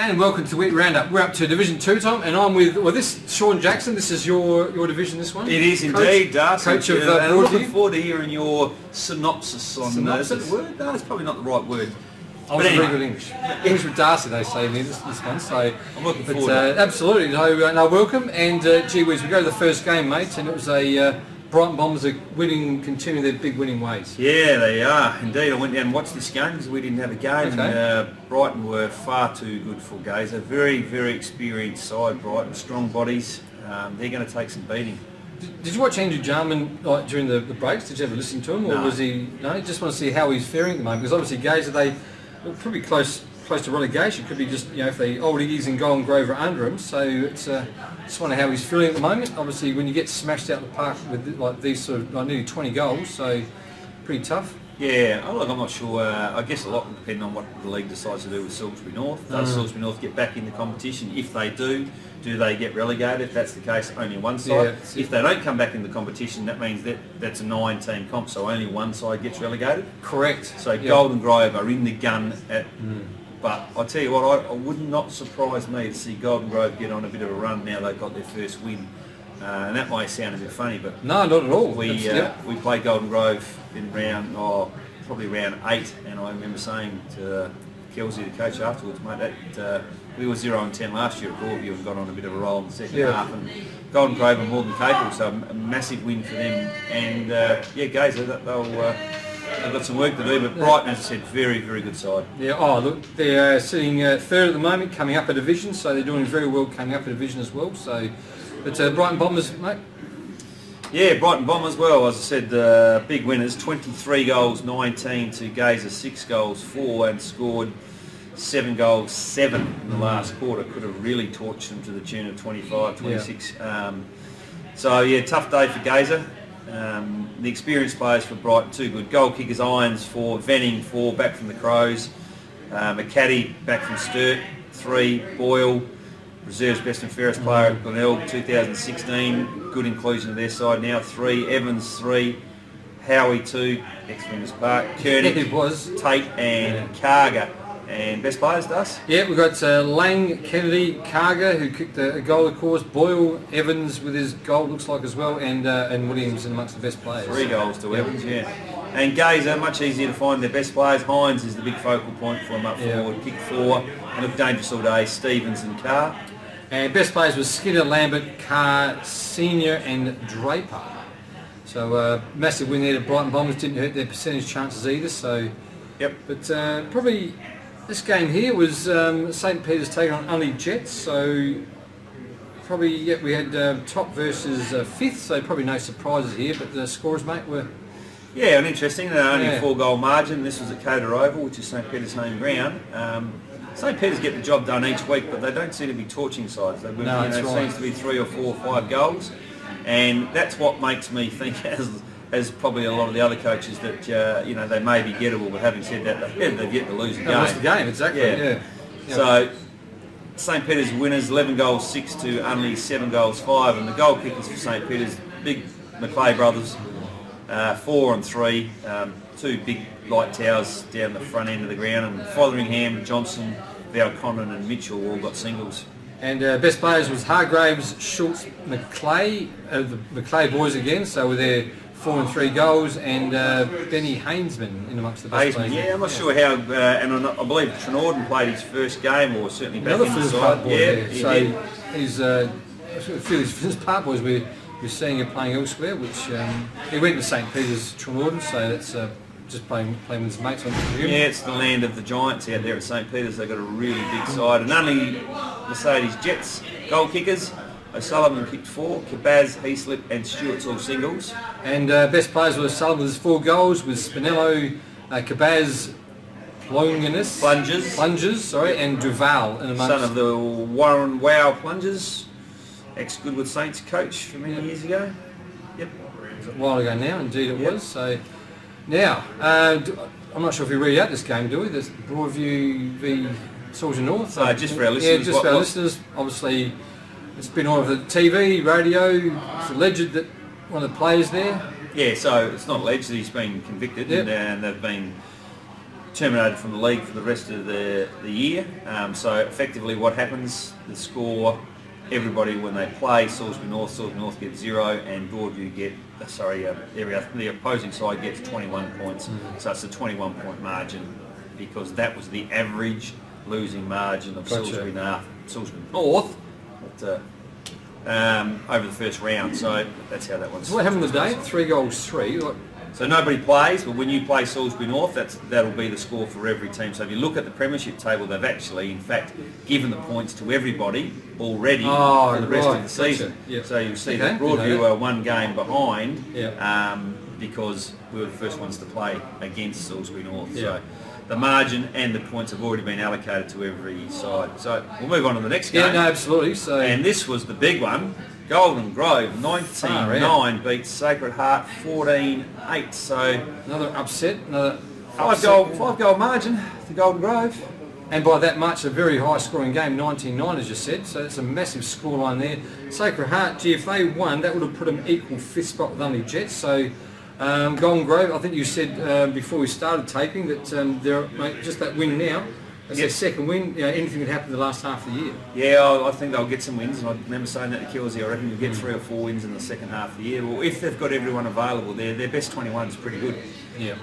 And welcome to Week Roundup. We're up to Division 2, Tom, and I'm with, well, this Sean Jackson. This is your division, this one? It is indeed, Darcy. Coach of I'm looking Broadview. forward to hearing your synopsis on Synopsis? Is that a word? No, it's probably not the right word. I was very good English. English with Darcy, they say me, this one. So I'm looking forward to it. Absolutely. No, welcome. And gee whiz, we go to the first game, mates, and it was a Brighton Bombers are continuing their big winning ways. Yeah, they are. Indeed, I went down and watched this game because we didn't have a game. Okay. And, Brighton were far too good for Gaza. Very, very experienced side, Brighton. Strong bodies. They're going to take some beating. Did you watch Andrew Jarman during the breaks? Did you ever listen to him? Or No. was he... No, just want to see how he's faring at the moment. Because obviously Gaza, they were pretty close to relegation. Could be just, if the old Iggies and Golden Grove are under him. So it's just wonder how he's feeling at the moment. Obviously, when you get smashed out the park with like these sort of nearly 20 goals, so pretty tough. Yeah, look, I'm not sure. I guess a lot will depend on what the league decides to do with Salisbury North. Does Salisbury North get back in the competition? If they do they get relegated? If that's the case, only one side. Yeah, if they don't come back in the competition, that means that's a 9-team comp, so only one side gets relegated. Correct. So Golden Grove are in the gun at... But I tell you what, I would not surprise me to see Golden Grove get on a bit of a run now they've got their first win. And that might sound a bit funny, but no, not at all. We played Golden Grove in probably round 8, and I remember saying to Kelsey, the coach, afterwards, mate, that we were 0-10 last year at Broadview and got on a bit of a roll in the second half. And Golden Grove are more than capable, so a massive win for them. And Gaza, they've got some work to do, but Brighton, as I said, very, very good side. Yeah, look, they're sitting third at the moment, coming up a division, so they're doing very well coming up a division as well. So, but Brighton Bombers, mate. Yeah, Brighton Bombers, well, as I said, big winners, 23 goals, 19 to Gaza, 6 goals, 4, and scored 7 goals, 7 in the last quarter. Could have really torched them to the tune of 25, 26. Yeah. Tough day for Gaza. The experienced players for Brighton, 2 good. Goal kickers, Irons 4, Venning 4, back from the Crows. McCaddy back from Sturt, 3, Boyle. Reserves best and fairest player at Glenelg 2016, good inclusion of their side now, 3, Evans 3, Howie 2, ex-Winners Park, Koenig, Tate and Karga. And best players, Das? Yeah, we've got Lang, Kennedy, Karga, who kicked a goal of course, Boyle, Evans with his goal looks like as well, and Williams in amongst the best players. 3 goals to Evans, yeah. And Gaza, much easier to find their best players. Hines is the big focal point for them up forward, kick 4, and look dangerous all day, Stevens and Carr. And best players were Skinner, Lambert, Carr, Senior and Draper. So massive win there to Brighton Bombers, didn't hurt their percentage chances either. So, But probably this game here was St Peter's taking on Unley Jets. So probably we had top versus 5th. So probably no surprises here. But the scores, mate, were and interesting. Only a 4-goal margin. This was at CATERER Oval, which is St Peter's home ground. St Peter's get the job done each week, but they don't seem to be torching sides. It seems to be 3 or 4 or 5 goals, and that's what makes me think, as probably a lot of the other coaches, that they may be gettable. But having said that, they've yet to lose a game. Lost the game, exactly. Yeah. So St Peter's winners, 11 goals 6 to Unley, 7 goals 5, and the goal kickers for St Peter's, big McClay brothers, 4 and 3. 2 big light towers down the front end of the ground, and Fotheringham, Johnson, Valconnen and Mitchell all got singles. And best players was Hargraves, Schultz, McClay, the McClay boys again, so with their 4 and 3 goals, and Benny Hainsman in amongst the best players. Yeah, I'm not sure how, and I believe Trenorden played his first game, or certainly back in the side. He's a few of his part boys we're seeing him playing elsewhere, which he went to St Peter's Trenorden, so that's just playing with his mates on the gym. Yeah, it's the land of the Giants out there at St Peter's. They've got a really big side. And only Mercedes Jets goal kickers. O'Sullivan kicked 4, Cabaz, Heaslip and Stewart's all singles. And best players were Sullivan with 4 goals, with Spinello, Cabaz, Plungers, and Duval in amongst. Son of the Warren Wow Plungers, ex-Goodwood Saints coach for many years ago. Yep. It was a while ago now, indeed it was. So now, I'm not sure if we read out this game, do we? This Broadview v Salisbury North. Just for our listeners. Yeah, just for our listeners. Obviously, it's been all over the TV, radio. It's alleged that one of the players there. Yeah, so it's not alleged that he's been convicted, and they've been terminated from the league for the rest of the year. So effectively what happens, the score, everybody when they play, Salisbury North gets 0 and Broadview get, the opposing side gets 21 points. So it's a 21 point margin because that was the average losing margin of Salisbury North over the first round. So that's how that one's. So what happened today? 3 goals, 3. So nobody plays, but when you play Salisbury North, that'll be the score for every team. So if you look at the premiership table, they've actually, in fact, given the points to everybody already for the rest of the season. Yep. So you'll see that Broadview are 1 game behind because we were the first ones to play against Salisbury North. Yep. So the margin and the points have already been allocated to every side. So we'll move on to the next game. Yeah, no, absolutely. So, and this was the big one. Golden Grove 19-9 beats Sacred Heart 14-8. So another upset, another 5 goal margin for Golden Grove. And by that much, a very high scoring game, 19-9 as you said. So it's a massive scoreline there. Sacred Heart, if they won, that would have put them equal 5th spot with Unley Jets. So Golden Grove, I think you said before we started taping that they're just that win now. That's their second win. You know, anything could happen in the last half of the year. Yeah, I think they'll get some wins, and I remember saying that to Kelsey. I reckon you'll get 3 or 4 wins in the second half of the year. Well, if they've got everyone available, their best 21 is pretty good. Yeah.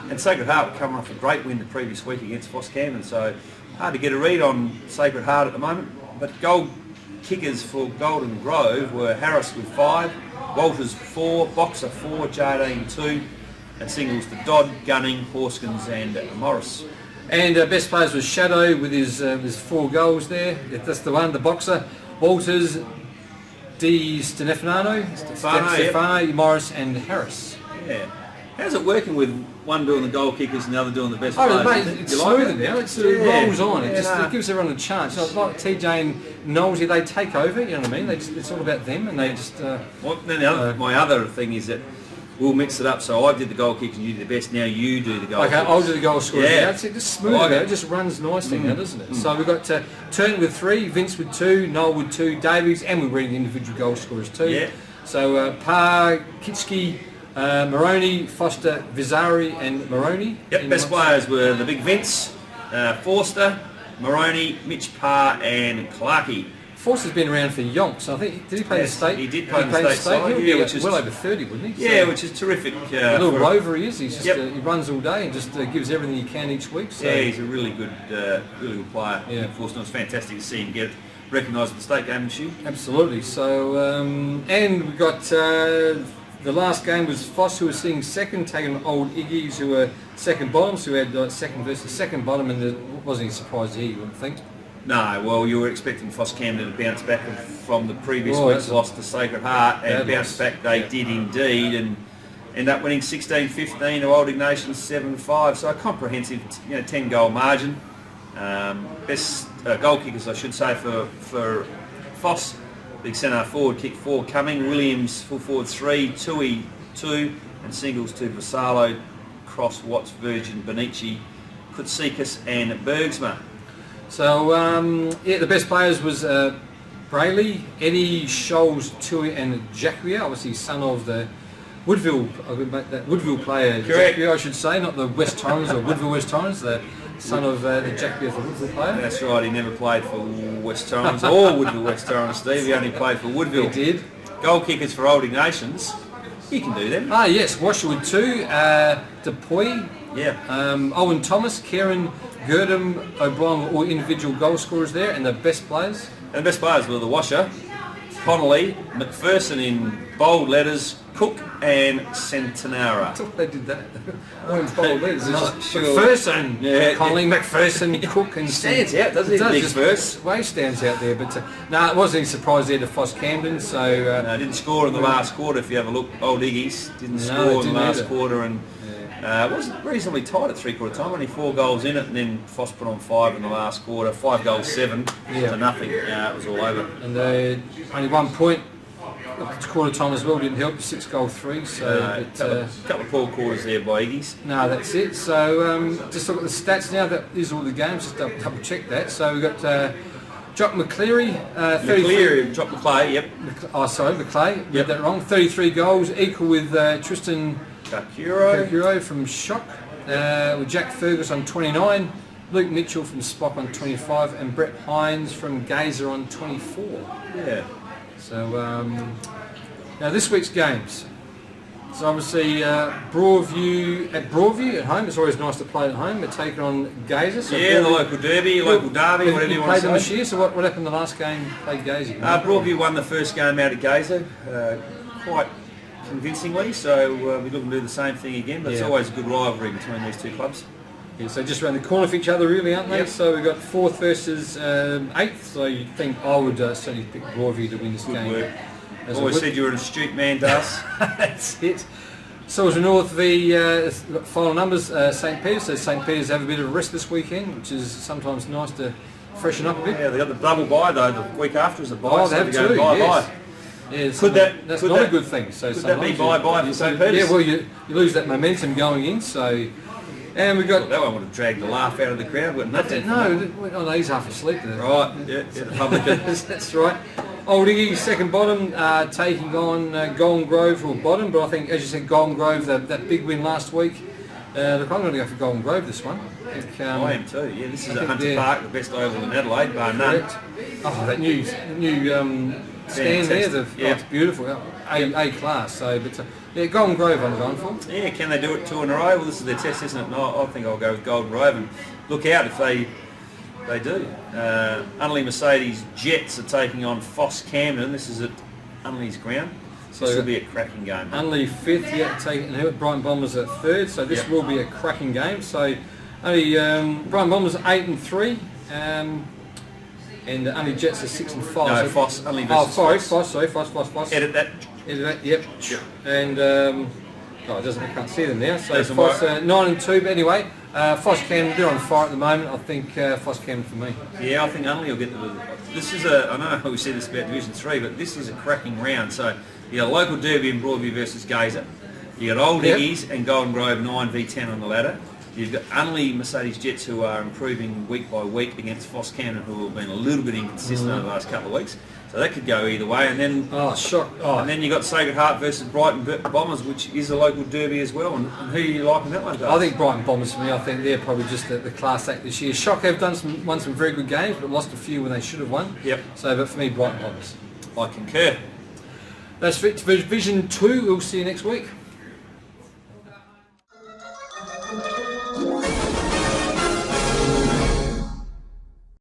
And Sacred Heart were coming off a great win the previous week against FOS Camden, so hard to get a read on Sacred Heart at the moment. But goal kickers for Golden Grove were Harris with 5, Walters 4, Boxer 4, Jardine 2, and singles to Dodd, Gunning, Horskins and Morris. And best players was Shadow with his 4 goals there. That's the one, the Boxer. Walters, Stefano, Morris and Harris. Yeah. How's it working with one doing the goal kickers and the other doing the best players? Mate, it's smoother now. It rolls on. It gives everyone a chance. So like TJ and Knowlesy, they take over. You know what I mean? It's all about them, and they just. My other thing is that we'll mix it up. So I did the goal kickers and you did the best. Now you do the goal kickers. I'll do the goal scorers. Yeah, it's just smooth. It just runs nicely now, doesn't it? So we've got Turn with 3, Vince with 2, Noel with 2, Davies, and we're reading the individual goal scorers too. Yeah. So Parr, Kitschke, Maroney, Foster, Vizari and Maroney. Yep, best players were the big Vince, Forster, Maroney, Mitch Parr and Clarkey. Forster's been around for yonks. I think, did he play the state? He did play the state side. He'll be which is well over 30, wouldn't he? Yeah, which is terrific. A little rover he is. He's just, he runs all day and just gives everything he can each week. So. Yeah, he's a really good player. Yeah. Forster, was fantastic to see him get recognised at the state game this year. Absolutely. So, and we got the last game was FOS, who were sitting second, taking Old Iggies, who were second bottoms, who had second versus second bottom, and there wasn't any surprise here, you wouldn't think. No, well, you were expecting FOS Camden to bounce back from the previous week's loss to Sacred Heart, and bounce back they did indeed, and end up winning 16-15 to Old Ignatians 7-5, so a comprehensive 10 goal margin. Best goal kickers, I should say, for FOS. Big centre forward kick 4 Cumming, Williams full forward 3, Tui 2, and singles to Vassallo, Cross, Watts, Virgin, Benici, Kutsikas and Bergsma. So the best players was Brayley, Eddie, Scholes, Tui and Jacquia, obviously son of the Woodville player. Correct. Jacquia, I should say, not the West Torrens or Woodville West Torrens, the son of the Jacquia, the Woodville player. That's right, he never played for West Torrens or Woodville West Torrens, Steve. He only played for Woodville. He did. Goal kickers for Old Ignatians. You can do them. Yes, Washer with 2, DePoy, Owen Thomas, Kieran, Gurdam, O'Brien were all individual goal scorers there, and the best players? And the best players were the Washer, Connolly, McPherson in bold letters, Cook and Centenara. I thought they did that. In bold letters. Not sure. McPherson, Connolly, McPherson, Cook and stands out, doesn't it? Big verse. Way stands out there, but it wasn't any surprise there to FOS Camden. So didn't score in the last quarter. If you have a look, Old Iggies didn't score in the last quarter, and it was reasonably tight at 3/4 time. Only 4 goals in it, and then FOS put on 5 in the last quarter. 5 goals, 7 to nothing. It was all over. And they only 1 point. Quarter time as well didn't help. 6 goal 3. So couple of poor quarters there by Iggies. No, that's it. So just look at the stats now. That is all the games. Just double check that. So we've got Jock McCleary. Jock McClay. Yep. McClay. Read that wrong. 33 goals, equal with Tristan Kakuro from Shock. with Jack Fergus on 29, Luke Mitchell from Spock on 25, and Brett Hines from Gaza on 24. Yeah. So now this week's games. So obviously Broadview at home. It's always nice to play at home. They're taking on Gaza. So Yeah, the local derby, local derby, whatever you want to say. Played them this year. So what happened the last game? Played Gaza. Broadview won the first game out at Gaza, quite convincingly. So we're looking to do the same thing again. But it's always a good rivalry between these two clubs. Yeah, so just around the corner for each other, really, aren't they? Yep. So we've got 4th versus 8th. So you think I would certainly pick Broadview to win this game. Good work. Always said you're an astute man, Darcy. That's it. Salisbury North, the final numbers, St Peter's. So St Peter's have a bit of a rest this weekend, which is sometimes nice to freshen up a bit. Yeah, they got the double bye though. The week after is a bye. Oh, they have too. Yes. Yeah, that's not a good thing. So could that be bye for St Peter's? Yeah, well, you lose that momentum going in. So, and we got that one would have dragged the laugh out of the crowd, wouldn't it? No, he's half asleep there. Right. Yeah, the publicans. That's right. Old Iggy, second bottom, taking on Golden Grove for bottom, but I think, as you said, Golden Grove, that big win last week. Look, I'm going to go for Golden Grove this one. I am too. Yeah, this is at Hunter Park, the best oval in Adelaide, bar none. Oh, that new stand there, it's beautiful, A class. So, but yeah, Golden Grove I'm going for. Yeah, can they do it 2 in a row? Well, this is their test, isn't it? No, I think I'll go with Golden Grove and look out if they do. Unley Mercedes Jets are taking on FOS Camden. This is at Unley's ground. So this will be a cracking game. Unley 5th, taking Brighton Bombers at 3rd. So this will be a cracking game. So only Brighton Bombers 8 and 3, and Unley Jets are 6 and 5. No, so FOS. Unley versus FOS. Edit that. Yep. And I can't see them now. So FOS 9 and 2. But anyway. FOS Camden, they're on fire at the moment. I think FOS Camden for me. Yeah, I think Unley will get this is I know we said this about Division 3, but this is a cracking round. So you got a local derby in Broadview versus Gaza. You got Old Iggies and Golden Grove 9v10 on the ladder. You've got Unley Mercedes Jets, who are improving week by week against FOS Camden, who have been a little bit inconsistent over the last couple of weeks. So that could go either way. And then and then you got Sacred Heart versus Brighton Bombers, which is a local derby as well. And who are you liking that one, Darcy? I think Brighton Bombers for me. I think they're probably just the class act this year. Shock have won some very good games, but lost a few when they should have won. Yep. So, but for me, Brighton Bombers. I concur. That's it for Division 2. We'll see you next week.